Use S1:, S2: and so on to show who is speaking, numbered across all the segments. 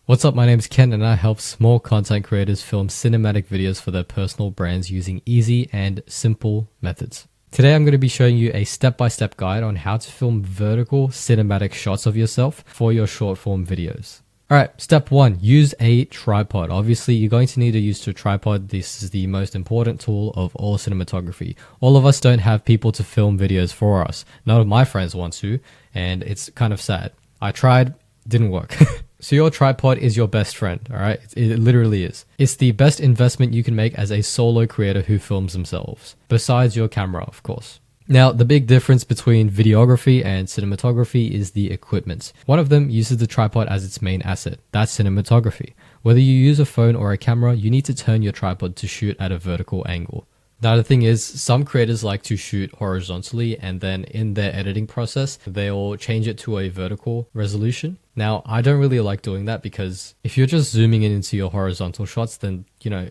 S1: What's up, my name is Ken and I help small content creators film cinematic videos for their personal brands using easy and simple methods. Today I'm going to be showing you a step-by-step guide on how to film vertical cinematic shots of yourself for your short form videos. Alright, step 1, use a tripod. Obviously, you're going to need to use a tripod. This is the most important tool of all cinematography. All of us don't have people to film videos for us. None of my friends want to, and it's kind of sad. I tried, didn't work. So your tripod is your best friend, alright? It literally is. It's the best investment you can make as a solo creator who films themselves, besides your camera, of course. Now, the big difference between videography and cinematography is the equipment. One of them uses the tripod as its main asset. That's cinematography. Whether you use a phone or a camera, you need to turn your tripod to shoot at a vertical angle. Now, the thing is, some creators like to shoot horizontally and then in their editing process, they'll change it to a vertical resolution. Now, I don't really like doing that because if you're just zooming in into your horizontal shots, then,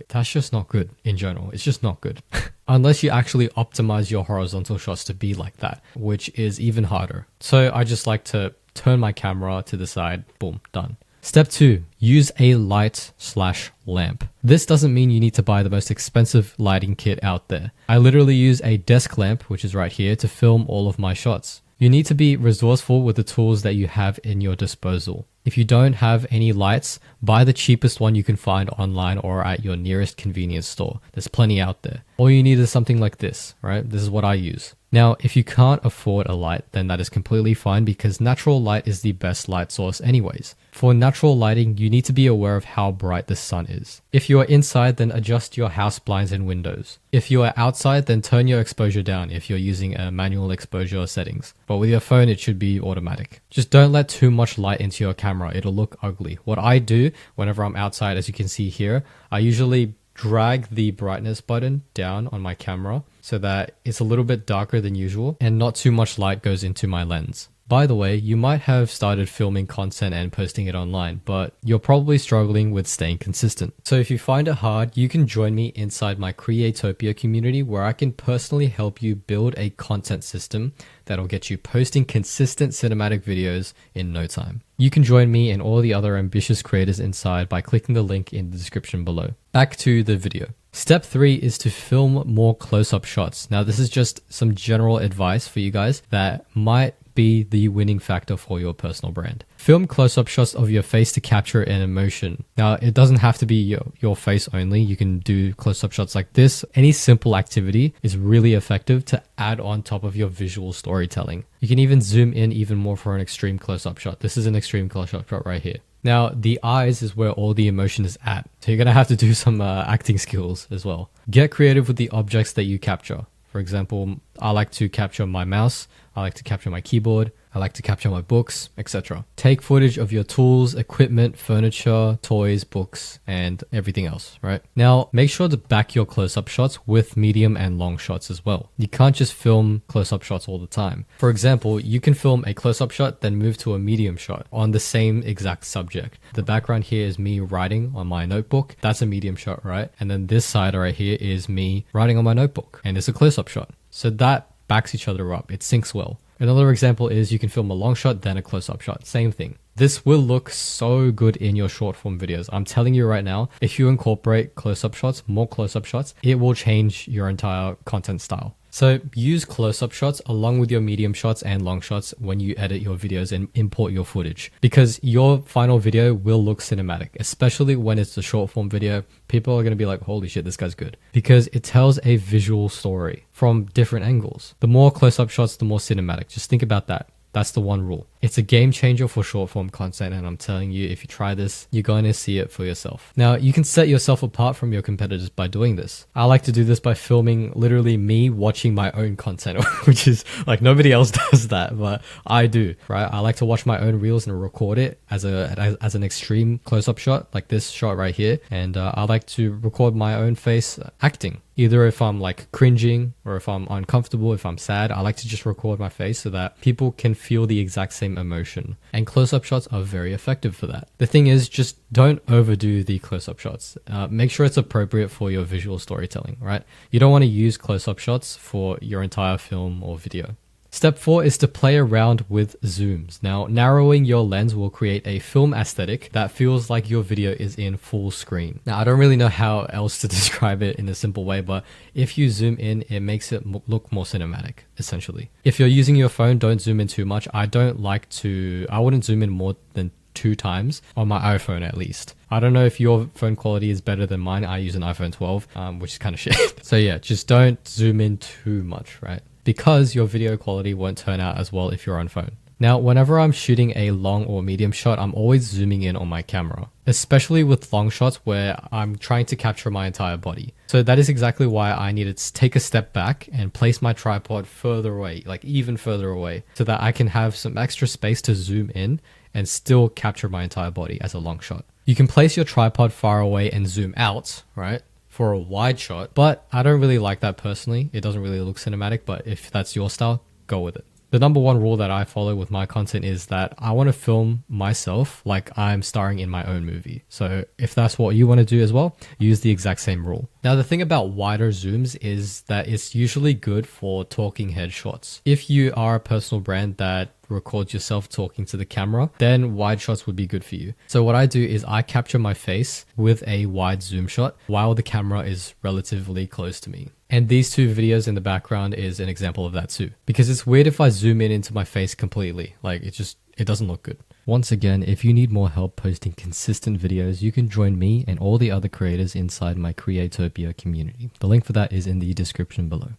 S1: that's just not good in general. It's just not good. Unless you actually optimize your horizontal shots to be like that, which is even harder. So I just like to turn my camera to the side, boom, done. Step 2, use a light/lamp. This doesn't mean you need to buy the most expensive lighting kit out there. I literally use a desk lamp, which is right here, to film all of my shots. You need to be resourceful with the tools that you have in your disposal. If you don't have any lights, buy the cheapest one you can find online or at your nearest convenience store. There's plenty out there. All you need is something like this, right? This is what I use. Now, if you can't afford a light, then that is completely fine because natural light is the best light source anyways. For natural lighting, you need to be aware of how bright the sun is. If you are inside, then adjust your house blinds and windows. If you are outside, then turn your exposure down if you're using a manual exposure settings. But with your phone, it should be automatic. Just don't let too much light into your camera. It'll look ugly. What I do whenever I'm outside, as you can see here, I usually drag the brightness button down on my camera so that it's a little bit darker than usual and not too much light goes into my lens. By the way, you might have started filming content and posting it online, but you're probably struggling with staying consistent. So if you find it hard, you can join me inside my Creatopia community where I can personally help you build a content system that'll get you posting consistent cinematic videos in no time. You can join me and all the other ambitious creators inside by clicking the link in the description below. Back to the video. Step 3 is to film more close-up shots. Now, this is just some general advice for you guys that might be the winning factor for your personal brand. Film close-up shots of your face to capture an emotion. Now, it doesn't have to be your face only. You can do close-up shots like this. Any simple activity is really effective to add on top of your visual storytelling. You can even zoom in even more for an extreme close-up shot. This is an extreme close-up shot right here. Now, the eyes is where all the emotion is at. So you're going to have to do some acting skills as well. Get creative with the objects that you capture. For example, I like to capture my mouse, I like to capture my keyboard, I like to capture my books, etc. Take footage of your tools, equipment, furniture, toys, books, and everything else, right? Now, make sure to back your close-up shots with medium and long shots as well. You can't just film close-up shots all the time. For example, you can film a close-up shot, then move to a medium shot on the same exact subject. The background here is me writing on my notebook. That's a medium shot, right? And then this side right here is me writing on my notebook, and it's a close-up shot. So that backs each other up. It syncs well. Another example is you can film a long shot, then a close-up shot. Same thing. This will look so good in your short form videos. I'm telling you right now, if you incorporate close-up shots, more close-up shots, it will change your entire content style. So use close-up shots along with your medium shots and long shots when you edit your videos and import your footage, because your final video will look cinematic, especially when it's a short form video. People are going to be like, holy shit, this guy's good, because it tells a visual story from different angles. The more close-up shots, the more cinematic. Just think about that. That's the one rule. It's a game changer for short form content, and I'm telling you, if you try this, you're going to see it for yourself. Now, you can set yourself apart from your competitors by doing this. I like to do this by filming literally me watching my own content, which is like nobody else does that, but I do, right? I like to watch my own reels and record it as an extreme close-up shot, like this shot right here, and I like to record my own face acting. Either if I'm like cringing or if I'm uncomfortable, if I'm sad, I like to just record my face so that people can feel the exact same emotion. And close-up shots are very effective for that. The thing is, just don't overdo the close-up shots. Make sure it's appropriate for your visual storytelling, right? You don't want to use close-up shots for your entire film or video. Step 4 is to play around with zooms. Now, narrowing your lens will create a film aesthetic that feels like your video is in full screen. Now, I don't really know how else to describe it in a simple way, but if you zoom in, it makes it look more cinematic, essentially. If you're using your phone, don't zoom in too much. I wouldn't zoom in more than 2 times on my iPhone at least. I don't know if your phone quality is better than mine. I use an iPhone 12, which is kind of shit. So yeah, just don't zoom in too much, right? Because your video quality won't turn out as well if you're on phone. Now, whenever I'm shooting a long or medium shot, I'm always zooming in on my camera, especially with long shots where I'm trying to capture my entire body. So that is exactly why I needed to take a step back and place my tripod further away, like even further away, so that I can have some extra space to zoom in and still capture my entire body as a long shot. You can place your tripod far away and zoom out, right, for a wide shot, but I don't really like that personally. It doesn't really look cinematic, but if that's your style, go with it. The number one rule that I follow with my content is that I want to film myself like I'm starring in my own movie. So if that's what you want to do as well, use the exact same rule. Now, the thing about wider zooms is that it's usually good for talking head shots. If you are a personal brand that records yourself talking to the camera, then wide shots would be good for you. So what I do is I capture my face with a wide zoom shot while the camera is relatively close to me. And these 2 videos in the background is an example of that too. Because it's weird if I zoom in into my face completely. Like it doesn't look good. Once again, if you need more help posting consistent videos, you can join me and all the other creators inside my Creatopia community. The link for that is in the description below.